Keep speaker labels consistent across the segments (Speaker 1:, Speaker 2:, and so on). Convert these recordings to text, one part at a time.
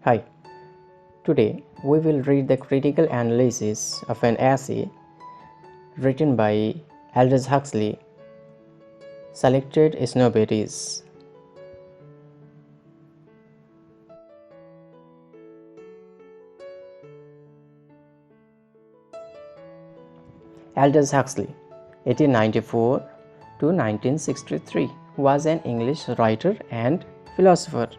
Speaker 1: Hi, today we will read the critical analysis of an essay written by Aldous Huxley, selected Snowberries. Aldous Huxley, 1894 to 1963, was an English writer and philosopher.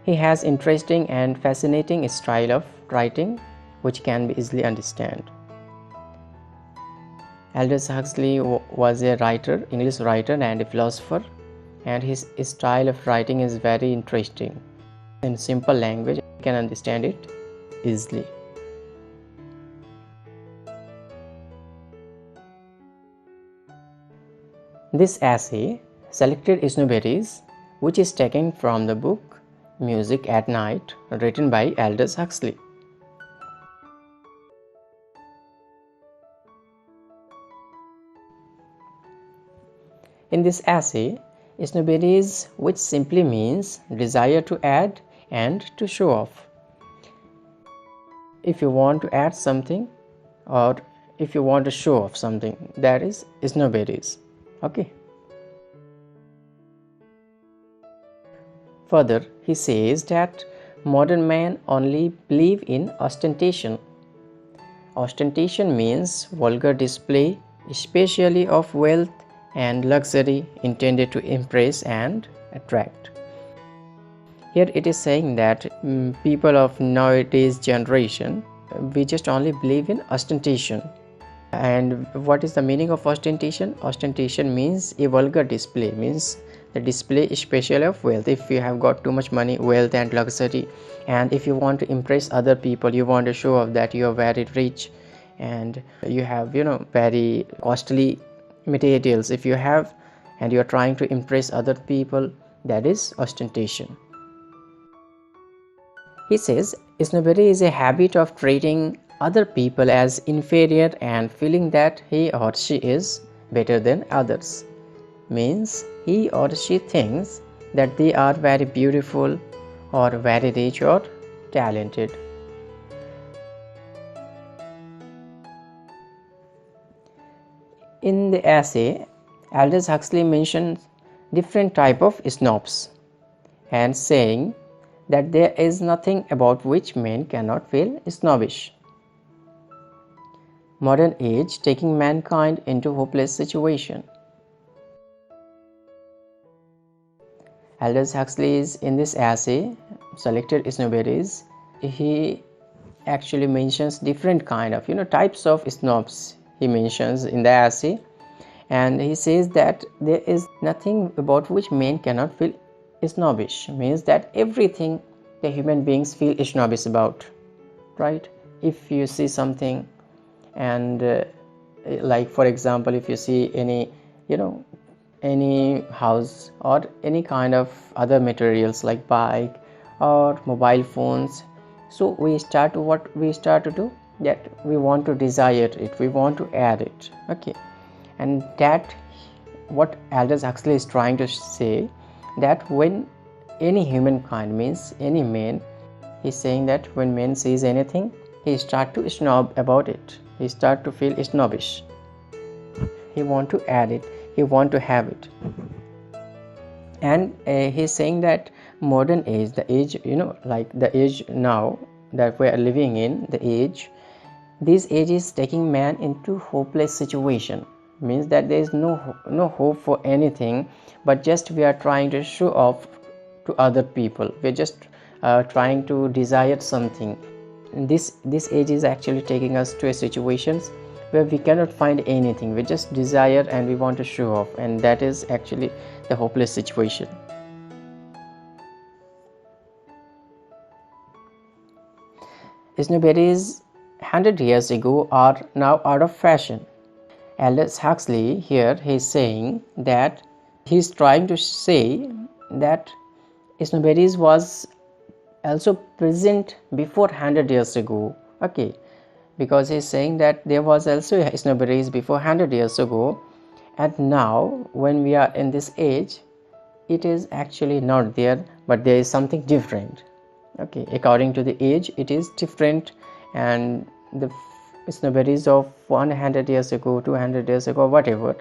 Speaker 1: He has interesting and fascinating style of writing which can be easily understood. Aldous Huxley was a writer, English writer and a philosopher, and his style of writing is very interesting. In simple language, you can understand it easily. This essay, Selected Snowberries, which is taken from the book Music at Night, written by Aldous Huxley. In this essay, Snobberies, which simply means desire to add and to show off. If you want to add something or if you want to show off something, that is Snobberies. Okay. Further, he says that modern men only believe in ostentation. Ostentation means vulgar display, especially of wealth and luxury, intended to impress and attract. Here it is saying that people of nowadays generation, we just only believe in ostentation. And what is the meaning of ostentation? Ostentation means a vulgar display, means the display especially of wealth. If you have got too much money, wealth and luxury, and if you want to impress other people, you want to show off that you are very rich and you have very costly materials if you have, and you are trying to impress other people, that is ostentation. He says snobbery is a habit of treating other people as inferior and feeling that he or she is better than others. Means he or she thinks that they are very beautiful or very rich or talented. In the essay, Aldous Huxley mentions different type of snobs and saying that there is nothing about which men cannot feel snobbish. Modern age taking mankind into hopeless situation. Aldous Huxley is in this essay, Selected Snobberies, he actually mentions different kind of types of snobs he mentions in the essay, and he says that there is nothing about which men cannot feel snobbish, means that everything the human beings feel snobbish about, right? If you see something and like for example, if you see any house or any kind of other materials like bike or mobile phones, so we start to do that, we want to desire it, we want to add it. Okay, and that what Aldous Huxley is trying to say, that when any humankind, means any man, he's saying that when man sees anything, he start to snob about it, he start to feel snobbish, he want to add it, he want to have it. And he's saying that modern age, the age like the age now that we are living in, the age, this age is taking man into hopeless situation, means that there is no hope for anything, but just we are trying to show off to other people, we're just trying to desire something. This age is actually taking us to a situations where we cannot find anything, we just desire and we want to show off, and that is actually the hopeless situation. Snobberies 100 years ago are now out of fashion. Aldous Huxley here, he is saying that he is trying to say that snobberies was also present before 100 years ago. Okay, because he is saying that there was also snobberies before 100 years ago, and now when we are in this age, it is actually not there, but there is something different. Okay, according to the age it is different, and the snobberies of 100 years ago, 200 years ago, whatever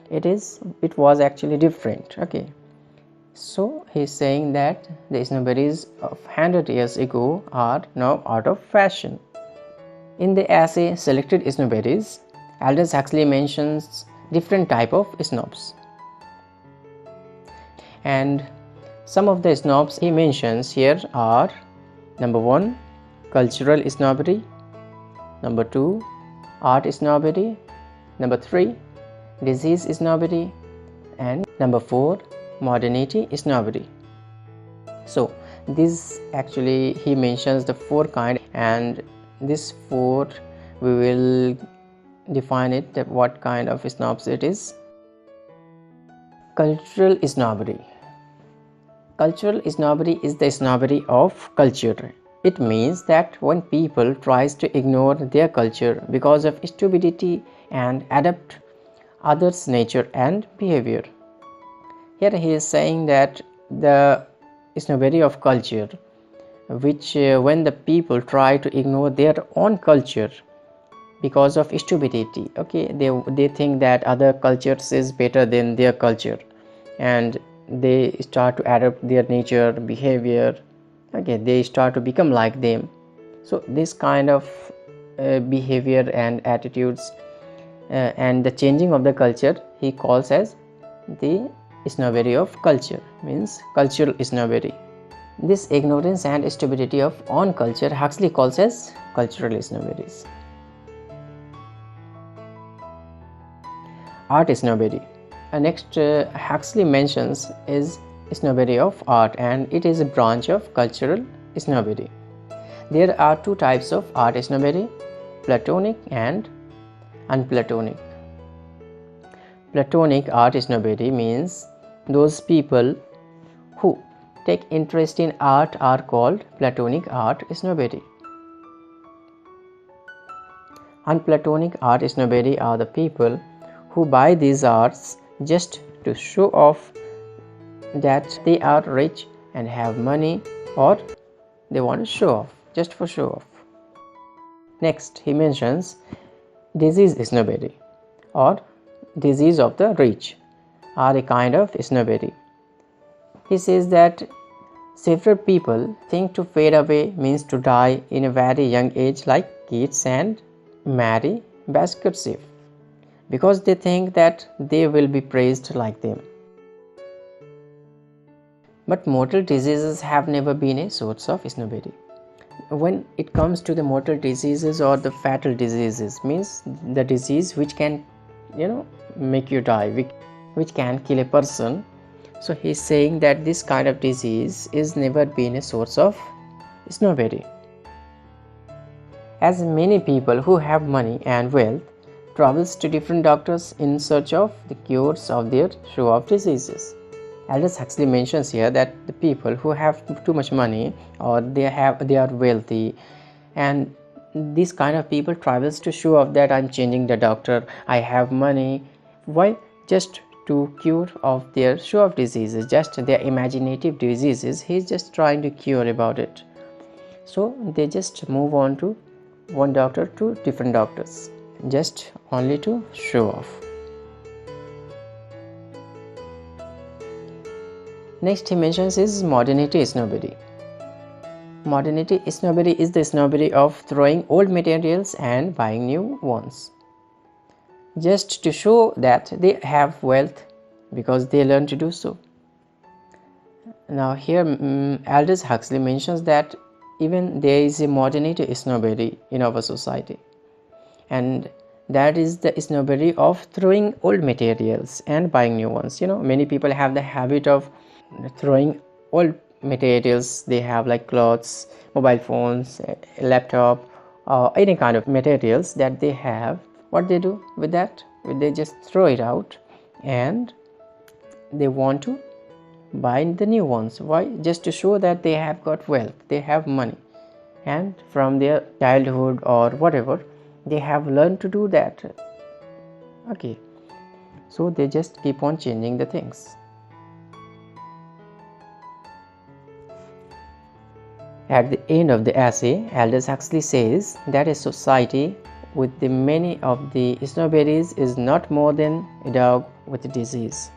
Speaker 1: it was actually different. Okay, so he's saying that the snobberies of 100 years ago are now out of fashion. In the essay Selected Snobberies, Aldous Huxley mentions different type of snobs, and some of the snobs he mentions here are: number 1, cultural snobbery; number 2, art snobbery; number 3, disease snobbery; and number 4, modernity snobbery. So this actually he mentions the 4 kind, and this 4 we will define it, that what kind of snobs it is. Cultural snobbery. Cultural snobbery is the snobbery of culture. It means that when people tries to ignore their culture because of stupidity and adapt others' nature and behavior. Here he is saying that the snobbery of culture, which when the people try to ignore their own culture because of stupidity, okay, they think that other cultures is better than their culture, and they start to adapt their nature, behavior, okay, they start to become like them. So this kind of behavior and attitudes and the changing of the culture he calls as the snobbery of culture, means cultural snobbery. This ignorance and stupidity of own culture Huxley calls as cultural snobberies. Art snobbery. Next Huxley mentions is snobbery of art, and it is a branch of cultural snobbery. There are 2 types of art snobbery: Platonic and unplatonic. Platonic art snobbery means those people who take interest in art are called Platonic art snobbery. Unplatonic art snobbery are the people who buy these arts just to show off that they are rich and have money, or they want to show off just for show off. Next he mentions disease snobbery, or disease of the rich, are a kind of snobbery. He says that several people think to fade away means to die in a very young age, like kids, and marry basket chef, because they think that they will be praised like them. But mortal diseases have never been a source of snobbery. When it comes to the mortal diseases or the fatal diseases, means the disease which can make you die, which can kill a person, so he's saying that this kind of disease is never been a source of snobbery, as many people who have money and wealth travels to different doctors in search of the cures of their show of diseases. Aldous Huxley mentions here that the people who have too much money, or they are wealthy, and this kind of people travels to show off that I'm changing the doctor, I have money. Why? Just to cure of their show of diseases, just their imaginative diseases, he's just trying to cure about it. So they just move on to one doctor to different doctors, just only to show off. Next he mentions is modernity snobbery. Modernity snobbery is the snobbery of throwing old materials and buying new ones, just to show that they have wealth because they learn to do so. Now here Aldous Huxley mentions that even there is a modernity snobbery in our society, and that is the snobbery of throwing old materials and buying new ones. Many people have the habit of throwing old materials they have, like clothes, mobile phones, laptop, any kind of materials that they have. What they do with that? They just throw it out, and they want to buy the new ones. Why? Just to show that they have got wealth, they have money, and from their childhood or whatever they have learned to do that. Okay, so they just keep on changing the things. At the end of the essay, Aldous Huxley says that a society with the many of the snowberries is not more than a dog with a disease.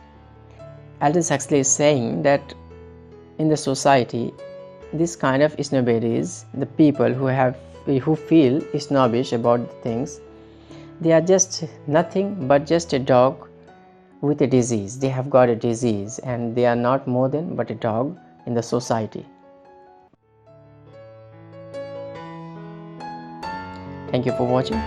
Speaker 1: Aldous Huxley is saying that in the society, this kind of snobberies, the people who feel snobbish about things, they are just nothing but just a dog with a disease. They have got a disease and they are not more than but a dog in the society. Thank you for watching.